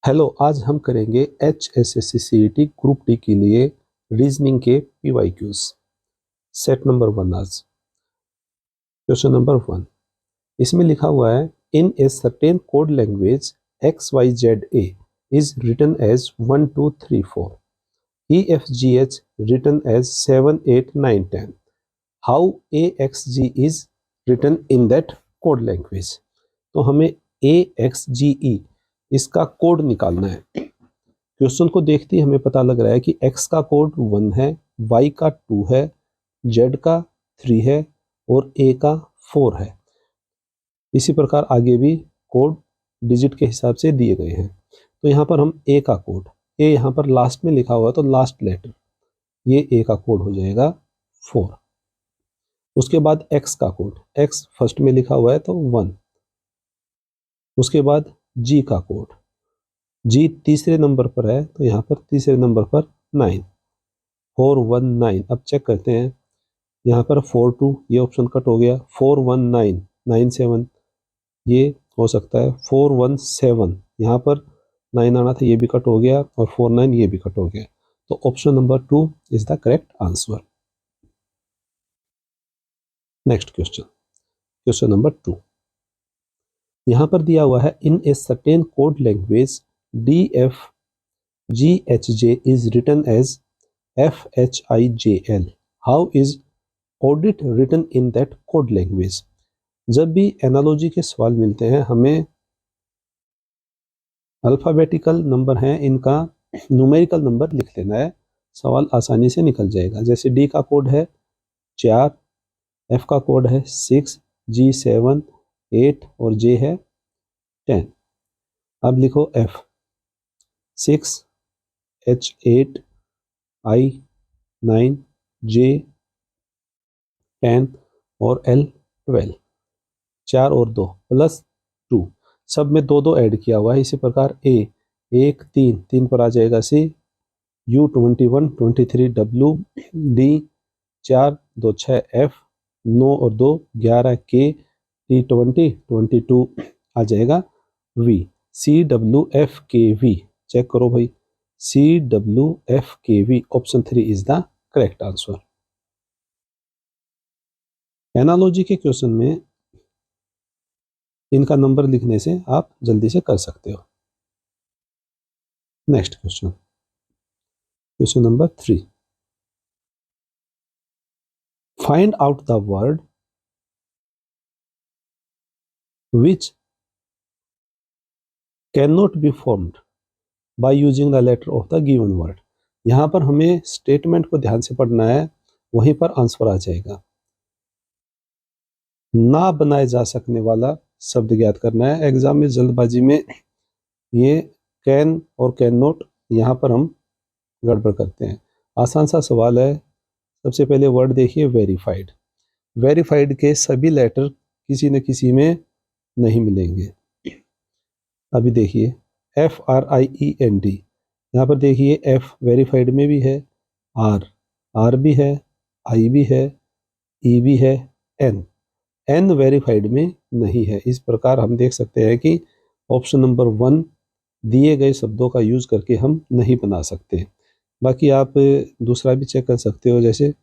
Hello, आज हम करेंगे HSSC-CET ग्रुप डी के लिए रीजनिंग के PYQs। Set number 1। आज क्वेश्चन नंबर 1, इसमें लिखा हुआ है in a certain code language XYZA is written as 1 2 3 4, EFGH written as 7 8 9 10, how AXG is written in that code language. तो हमें AXGE इसका कोड निकालना है। क्वेश्चन को देखते ही हमें पता लग रहा है कि x का कोड 1 है, y का 2 है, z का 3 है और a का 4 है। इसी प्रकार आगे भी कोड डिजिट के हिसाब से दिए गए हैं। तो यहाँ पर हम a का कोड, a यहाँ पर लास्ट में लिखा हुआ है तो लास्ट लेटर, ये a का कोड हो जाएगा 4। उसके बाद x का कोड, x फर्स्ट में लिखा हुआ है तो 1। उसके बाद g का कोड, जी तीसरे नंबर पर है तो यहाँ पर तीसरे नंबर पर 9, 4 1 9। अब चेक करते हैं, यहाँ पर 4 2 ये ऑप्शन कट हो गया, 4 1 9 9 7 ये हो सकता है, 4 1 7 यहाँ पर 9 आना था, ये भी कट हो गया, और 4 9 ये भी कट हो गया। तो option number 2 is the correct answer. Next question, question number 2, यहाँ पर दिया हुआ है in a certain code language DFGHJ is written as FHIJL. How is audit written in that code language? जब भी एनालॉजी के सवाल मिलते हैं, हमें अल्फ़ाबेटिकल नंबर हैं, इनका न्यूमेरिकल नंबर लिख लेना है, सवाल आसानी से निकल जाएगा। जैसे डी का कोड है 4, एफ का कोड है 6, जी 7 8 और जे है 10। अब लिखो एफ 6, H 8, I 9, J 10 और L 12। 4 और 2 प्लस 2, सब में 2 2 ऐड किया हुआ है। इसी प्रकार A 1 3 3 पर आ जाएगा C, U 21 23 W, D 4 2 6 F, 9 और 2 11 K, T 20 22 आ जाएगा V, CWFKV। चेक करो भाई, CWFKV option 3 is the correct answer. Analogy के क्वेश्चन में इनका नंबर लिखने से आप जल्दी से कर सकते हो। Next question, question number 3, find out the word which can not be formed by using the letter of the given word. यहाँ पर हमें स्टेटमेंट को ध्यान से पढ़ना है, वहीं पर आंसर आ जाएगा। ना बनाए जा सकने वाला शब्द ज्ञात करना है। एग्जाम में जल्दबाजी में ये कैन और कैन नॉट यहाँ पर हम गड़बड़ करते हैं। आसान सा सवाल है। सबसे पहले वर्ड देखिए वेरीफाइड। वेरीफाइड के सभी लेटर किसी न किसी में नहीं मिलेंगे। अभी देखिए FRIEND, यहाँ पर देखिए F वेरीफाइड में भी है, R भी है, I भी है, E भी है, N वेरीफाइड में नहीं है। इस प्रकार हम देख सकते हैं कि ऑप्शन नंबर 1 दिए गए शब्दों का यूज करके हम नहीं बना सकते। बाकी आप दूसरा भी चेक कर सकते हो, जैसे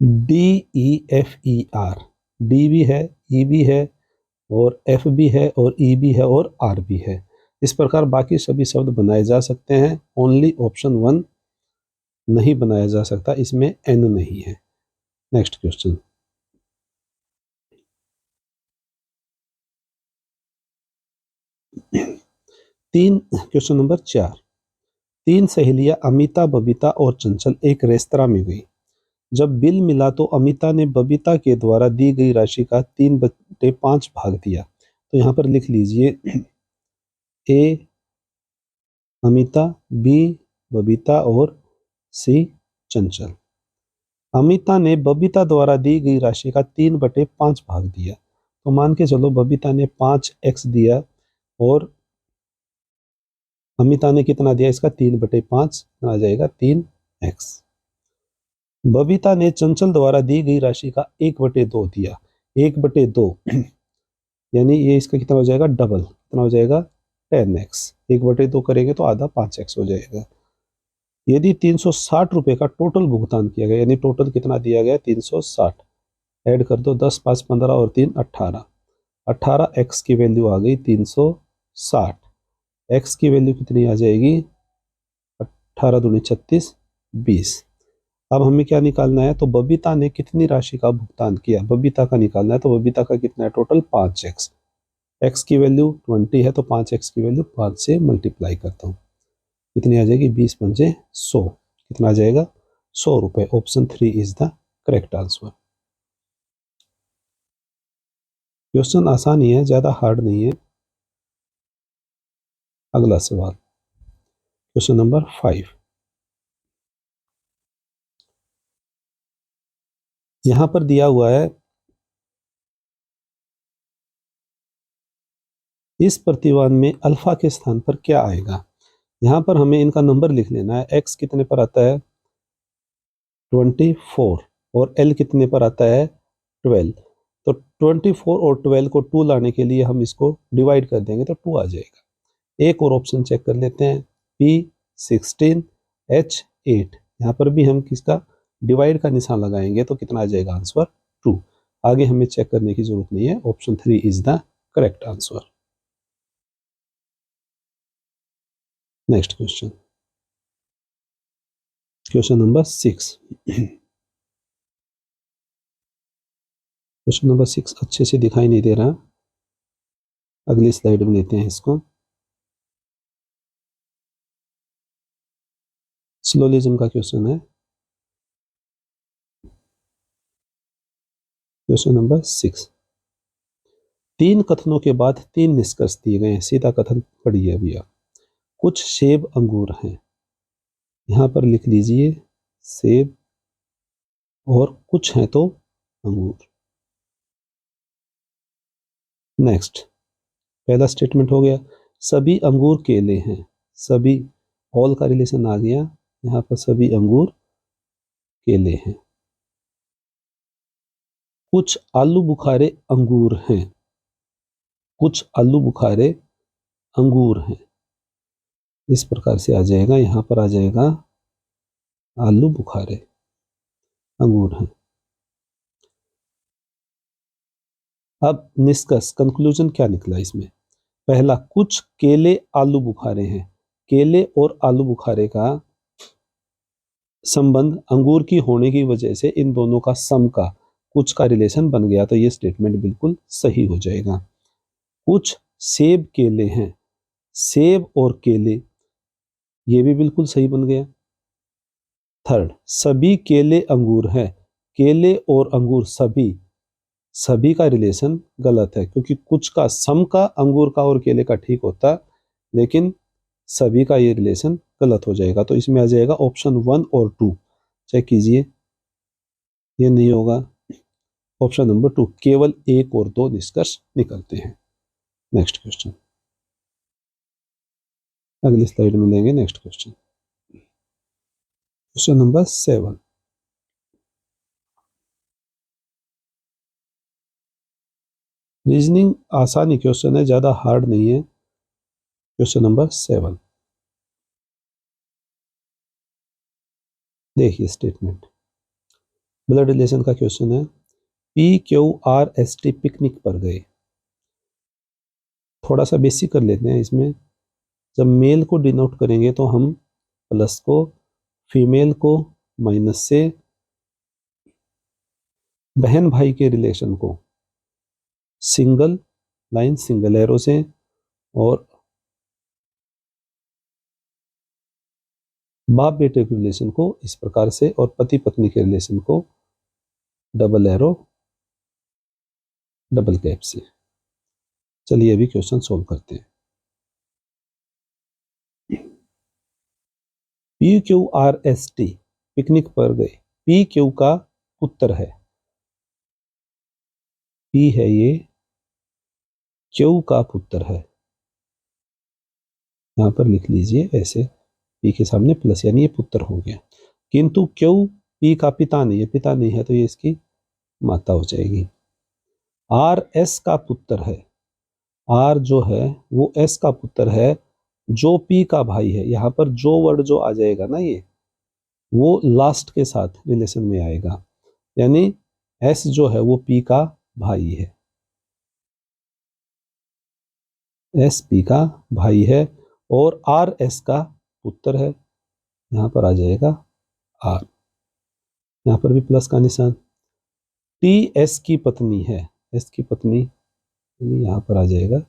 DEFER, D भी है, E भी है और F भी है और E भी है और R भी है। इस प्रकार बाकी सभी शब्द बनाए जा सकते हैं, ओनली ऑप्शन 1 नहीं बनाया जा सकता, इसमें N नहीं है। नेक्स्ट क्वेश्चन, क्वेश्चन नंबर 4, 3 सहेलियां अमिता, बबीता और चंचल एक रेस्तरां में गई। जब बिल मिला तो अमिता ने बबीता के द्वारा दी गई राशि का 3/5 भाग दिया। तो यहाँ पर लिख लीजिए A अमिता, B बबीता और C चंचल। अमिता ने बबीता द्वारा दी गई राशि का 3/5 भाग दिया। तो मान के चलो बबीता ने 5x दिया और अमिता ने कितना दिया, इसका 3/5 आ जाएगा 3x। बबीता ने चंचल द्वारा दी गई राशि का 1/2 दिया। 1/2 यानी ये इसका कितना हो जाएगा, डबल, कितना हो जाएगा 10x, 1/2 करेंगे तो आधा 5x हो जाएगा। यदि 360 रुपये का टोटल भुगतान किया गया, यानी टोटल कितना दिया गया 360, ऐड कर दो 10 5 15 और 3 18, 18x की वैल्यू आ गई 360, x की वैल्यू कितनी आ जाएगी 18 दूनी 36 20। अब हमें क्या निकालना है, तो बबीता ने कितनी राशि का भुगतान किया, बबीता का निकालना है। तो बबीता का कितना है टोटल 5x, x की वैल्यू 20 है तो 5x की वैल्यू 5 से मल्टीप्लाई करता हूँ, कितनी आ जाएगी 20 पंजे 100, कितना आ जाएगा 100 रुपये। Option 3 is the correct answer. Question आसान ही है, ज़्यादा हार्ड नहीं है। अगला सवाल, क्वेश्चन नंबर 5। यहां पर दिया हुआ है, इस प्रतिमान में अल्फा के स्थान पर क्या आएगा। यहां पर हमें इनका नंबर लिख लेना है। x कितने पर आता है 24 और l कितने पर आता है 12। तो 24 और 12 को 2 लाने के लिए हम इसको डिवाइड कर देंगे तो 2 आ जाएगा। एक और ऑप्शन चेक कर लेते हैं, P16 H8, यहाँ पर भी हम किसका डिवाइड का निशान लगाएंगे तो कितना आ जाएगा आंसर 2। आगे हमें चेक करने की जरूरत नहीं है, option 3 is the correct answer. Next question, question number 6। Question number 6 अच्छे से दिखाई नहीं दे रहा, अगली स्लाइड में लेते हैं इसको। सिलोजिज्म का क्वेश्चन है, क्वेश्चन नंबर 6। 3 कथनों के बाद 3 निष्कर्ष दिए गए हैं। सीधा कथन पढ़िए भैया। कुछ सेब अंगूर हैं, यहां पर लिख लीजिए सेब, और कुछ हैं तो अंगूर। नेक्स्ट, पहला स्टेटमेंट हो गया, सभी अंगूर केले हैं। सभी, ऑल का रिलेशन आ गया, यहाँ पर सभी अंगूर केले हैं। कुछ आलू बुखारे अंगूर हैं, कुछ आलू बुखारे अंगूर हैं। इस प्रकार से आ जाएगा, यहाँ पर आ जाएगा आलू बुखारे अंगूर हैं। अब निष्कर्ष कंक्लूजन क्या निकला इसमें। पहला, कुछ केले आलू बुखारे हैं। केले और आलू बुखारे का संबंध अंगूर की होने की वजह से इन दोनों का सम का कुछ का रिलेशन बन गया, तो ये स्टेटमेंट बिल्कुल सही हो जाएगा। कुछ सेब केले हैं, सेब और केले, ये भी बिल्कुल सही बन गया। थर्ड, सभी केले अंगूर हैं। केले और अंगूर सभी, सभी का रिलेशन गलत है, क्योंकि कुछ का सम का अंगूर का और केले का ठीक होता, लेकिन सभी का ये रिलेशन गलत हो जाएगा। तो इसमें आ जाएगा ऑप्शन 1 और 2। चेक कीजिए, ये नहीं होगा। ऑप्शन नंबर 2, केवल 1 और 2 निष्कर्ष निकलते हैं। नेक्स्ट क्वेश्चन, अगली स्लाइड में लेंगे next question. Question number 7। Reasoning आसानी क्वेश्चन है, ज्यादा हार्ड नहीं है। क्वेश्चन नंबर 7, देखिए स्टेटमेंट, ब्लड रिलेशन का क्वेश्चन है। PQRST पिकनिक पर गए। थोड़ा सा बेसिक कर लेते हैं इसमें। जब मेल को डिनोट करेंगे तो हम प्लस को, फीमेल को माइनस से, बहन भाई के रिलेशन को सिंगल लाइन सिंगल एरो से, और बाप बेटे के रिलेशन को इस प्रकार से, और पति पत्नी के रिलेशन को डबल एरो डबल कैप से। चलिए अभी क्वेश्चन सोल्व करते हैं। PQRST पिकनिक पर गए। PQ का पुत्र है, P है ये, Q का पुत्र है। यहां पर लिख लीजिए ऐसे, P के सामने प्लस, यानी ये पुत्र हो गया। किंतु Q P का पिता नहीं है, पिता नहीं है तो ये इसकी माता हो जाएगी। RS का पुत्र है, आर जो है वो एस का पुत्र है जो पी का भाई है। यहाँ पर जो वर्ड जो आ जाएगा ना, ये वो लास्ट के साथ रिलेशन में आएगा, यानी एस जो है वो पी का भाई है, एस पी का भाई है, और आर एस का पुत्र है। यहाँ पर आ जाएगा आर, यहाँ पर भी प्लस का निशान। टी एस की पत्नी है, एस की पत्नी, यहाँ पर आ जाएगा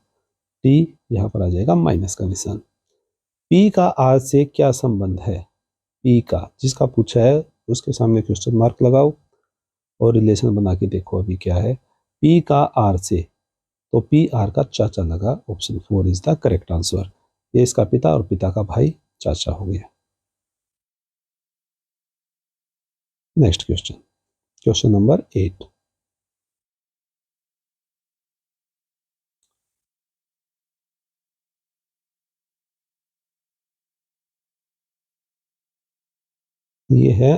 टी, यहाँ पर आ जाएगा माइनस का निशान। पी का आर से क्या संबंध है? पी का, जिसका पूछा है उसके सामने क्वेश्चन मार्क लगाओ और रिलेशन बना के देखो अभी क्या है। पी का आर से, तो पी आर का चाचा लगा, option 4 is the correct answer. ये इसका पिता और पिता का भाई चाचा हो गया। Next question, question number 8। ये है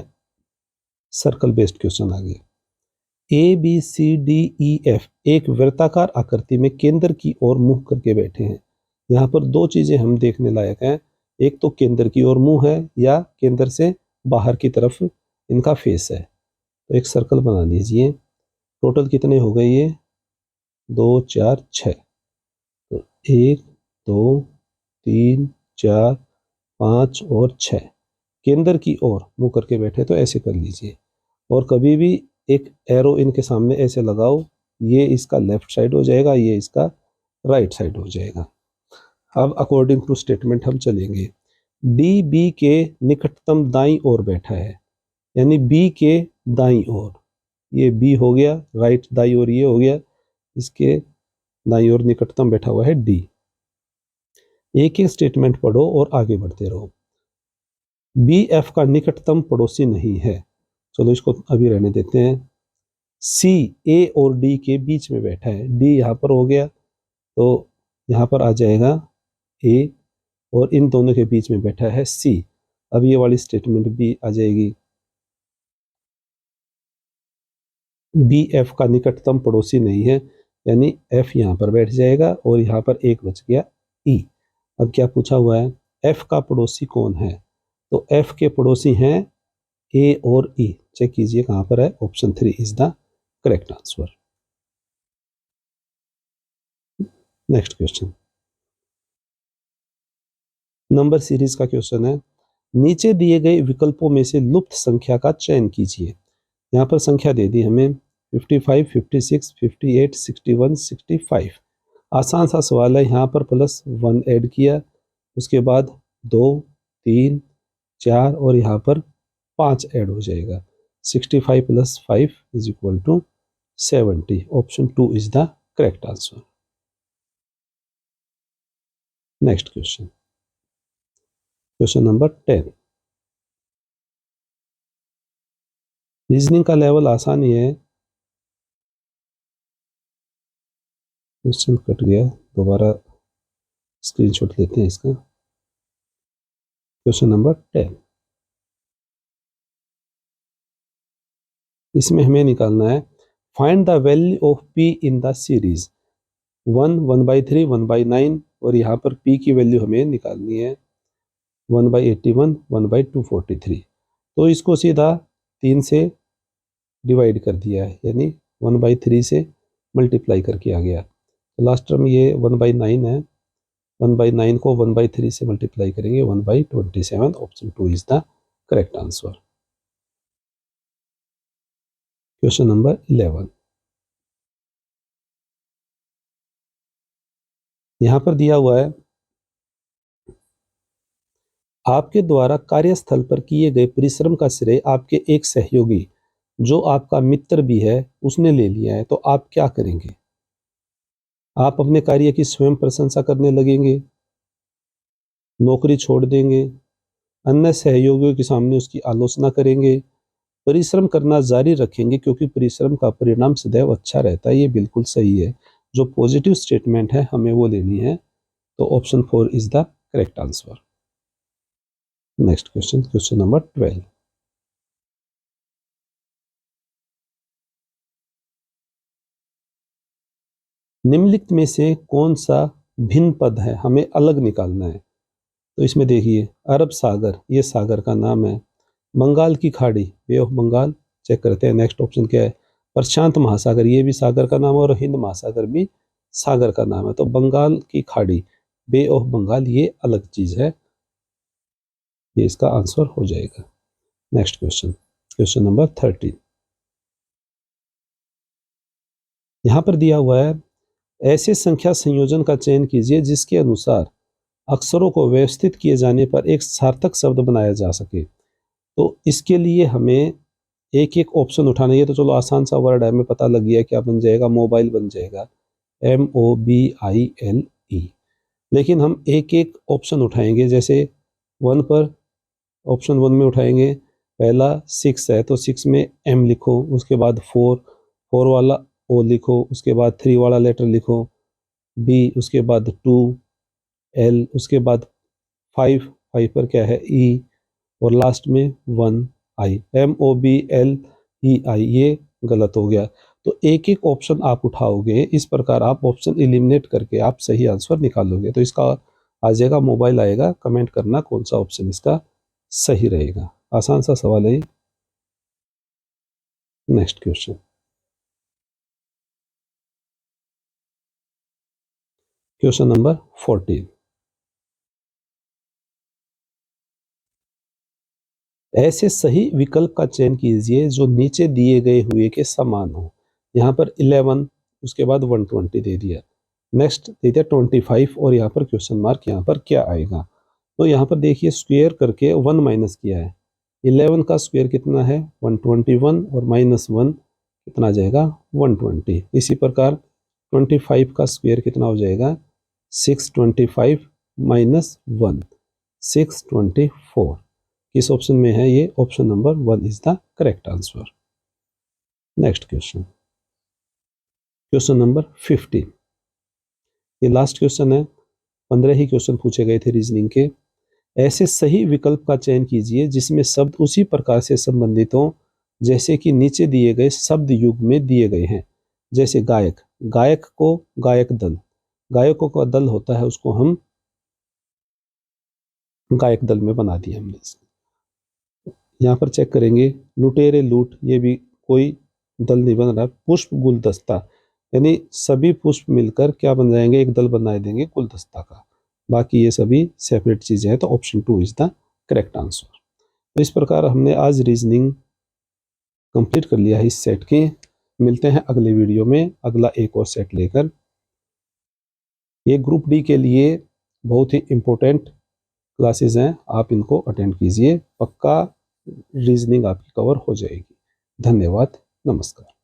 सर्कल बेस्ड क्वेश्चन आ गया। A B C D E F एक वृत्ताकार आकृति में केंद्र की ओर मुंह करके बैठे हैं। यहाँ पर दो चीजें हम देखने लायक हैं, एक तो केंद्र की ओर मुंह है या केंद्र से बाहर की तरफ इनका फेस है। तो एक सर्कल बना लीजिए। टोटल कितने हो गए ये? 2 4 6। तो 1 2 3 4 5 और 6 केंद्र की ओर मुंह करके बैठे, तो ऐसे कर लीजिए। और कभी भी एक एरो इनके सामने ऐसे लगाओ, ये इसका लेफ्ट साइड हो जाएगा, ये इसका राइट साइड हो जाएगा। अब अकॉर्डिंग टू स्टेटमेंट हम चलेंगे। डी बी के निकटतम दाईं ओर बैठा है, यानी बी के दाईं ओर, ये बी हो गया, राइट दाईं ओर ये हो गया, इसके दाईं ओर निकटतम बैठा हुआ है डी। एक एक स्टेटमेंट पढ़ो और आगे बढ़ते रहो। बी एफ का निकटतम पड़ोसी नहीं है, चलो इसको अभी रहने देते हैं। सी ए और डी के बीच में बैठा है, डी यहाँ पर हो गया, तो यहाँ पर आ जाएगा ए, और इन दोनों के बीच में बैठा है सी। अब ये वाली स्टेटमेंट भी आ जाएगी। बी एफ का निकटतम पड़ोसी नहीं है, यानी एफ यहाँ पर बैठ जाएगा और यहाँ पर एक बच गया ई। अब क्या पूछा हुआ है? एफ का पड़ोसी कौन है? तो एफ के पड़ोसी हैं ए और ई। चेक कीजिए कहाँ पर है, option 3 is the correct answer. Next question, number series का क्वेश्चन है। नीचे दिए गए विकल्पों में से लुप्त संख्या का चयन कीजिए। यहाँ पर संख्या दे दी हमें 55, 56, 58, 61, 65। आसान सा सवाल है, यहाँ पर +1 ऐड किया, उसके बाद 2 3 4 और यहाँ पर 5 ऐड हो जाएगा। 65 + 5 = 70। Option 2 is the correct answer. Next question, question number 10। Reasoning का लेवल आसान ही है। क्वेश्चन कट गया, दोबारा स्क्रीनशॉट लेते हैं इसका। क्वेश्चन नंबर 10, इसमें हमें निकालना है find the value of P in the series 1, 1/3, 1/9, और यहाँ पर पी की वैल्यू हमें निकालनी है 1/81, 1/243। तो इसको सीधा 3 से डिवाइड कर दिया है, यानी 1/3 से मल्टीप्लाई करके आ गया। तो लास्ट टर्म ये 1/9 है, 1/9 को 1/3 से मल्टीप्लाई करेंगे 1/27। Option 2 is the correct answer. Question number 11, यहाँ पर दिया हुआ है आपके द्वारा कार्यस्थल पर किए गए परिश्रम का श्रेय आपके एक सहयोगी जो आपका मित्र भी है उसने ले लिया है, तो आप क्या करेंगे? आप अपने कार्य की स्वयं प्रशंसा करने लगेंगे, नौकरी छोड़ देंगे, अन्य सहयोगियों के सामने उसकी आलोचना करेंगे, परिश्रम करना जारी रखेंगे क्योंकि परिश्रम का परिणाम सदैव अच्छा रहता है। ये बिल्कुल सही है, जो पॉजिटिव स्टेटमेंट है हमें वो लेनी है। तो option 4 is the correct answer. Next question, question number 12। निम्नलिखित में से कौन सा भिन्न पद है, हमें अलग निकालना है। तो इसमें देखिए, अरब सागर ये सागर का नाम है, बंगाल की खाड़ी बे ऑफ बंगाल, चेक करते हैं नेक्स्ट ऑप्शन क्या है। प्रशांत महासागर ये भी सागर का नाम है और हिंद महासागर भी सागर का नाम है। तो बंगाल की खाड़ी बे ऑफ बंगाल ये अलग चीज है, ये इसका आंसर हो जाएगा। Next question, question number 13। यहां पर दिया हुआ है, ऐसे संख्या संयोजन का चयन कीजिए जिसके अनुसार अक्षरों को व्यवस्थित किए जाने पर एक सार्थक शब्द बनाया जा सके। तो इसके लिए हमें एक एक ऑप्शन उठाना है। तो चलो आसान सा वर्ड है, हमें पता लग गया क्या बन जाएगा, मोबाइल बन जाएगा, MOBILE। लेकिन हम एक एक ऑप्शन उठाएंगे, जैसे वन पर ऑप्शन वन में उठाएंगे, पहला 6 है तो 6 में M लिखो, उसके बाद 4 वाला O लिखो, उसके बाद 3 वाला लेटर लिखो B, उसके बाद 2L, उसके बाद 5 पर क्या है E, और लास्ट में 1I, MOBLEI। ये गलत हो गया। तो एक एक ऑप्शन आप उठाओगे, इस प्रकार आप ऑप्शन एलिमिनेट करके आप सही आंसर निकालोगे। तो इसका आ जाएगा मोबाइल आएगा। कमेंट करना कौन सा ऑप्शन इसका सही रहेगा। आसान सा सवाल है। Next question, question number 14। ऐसे सही विकल्प का चयन कीजिए जो नीचे दिए गए हुए के समान हो। यहाँ पर 11, उसके बाद 120 दे दिया, नेक्स्ट दे दिया 25, और यहाँ पर क्वेश्चन मार्क, यहाँ पर क्या आएगा। तो यहाँ पर देखिए स्क्वायर करके 1 माइनस किया है। 11 का स्क्वायर कितना है 121, और -1 कितना आ जाएगा 120। इसी प्रकार 25 का स्क्वायर कितना हो जाएगा 625 -1 624। किस ऑप्शन में है ये, option number 1 is the correct answer. Next question, question number 15। ये लास्ट क्वेश्चन है, 15 ही क्वेश्चन पूछे गए थे रीजनिंग के। ऐसे सही विकल्प का चयन कीजिए जिसमें शब्द उसी प्रकार से संबंधित हों जैसे कि नीचे दिए गए शब्द युग में दिए गए हैं। जैसे गायक, गायक को गायक दल, गायकों का दल होता है, उसको हम गायक दल में बना दिया हमने। यहाँ पर चेक करेंगे, लुटेरे लूट, ये भी कोई दल नहीं बन रहा। पुष्प गुलदस्ता, यानी सभी पुष्प मिलकर क्या बन जाएंगे, एक दल बना देंगे गुलदस्ता का। बाकी ये सभी सेपरेट चीजें हैं। तो option 2 is the correct answer. तो इस प्रकार हमने आज रीजनिंग कंप्लीट कर लिया है इस सेट के। मिलते हैं अगले वीडियो में अगला एक और सेट लेकर। ये ग्रुप डी के लिए बहुत ही इम्पोर्टेंट क्लासेस हैं, आप इनको अटेंड कीजिए, पक्का रीजनिंग आपकी कवर हो जाएगी। धन्यवाद, नमस्कार।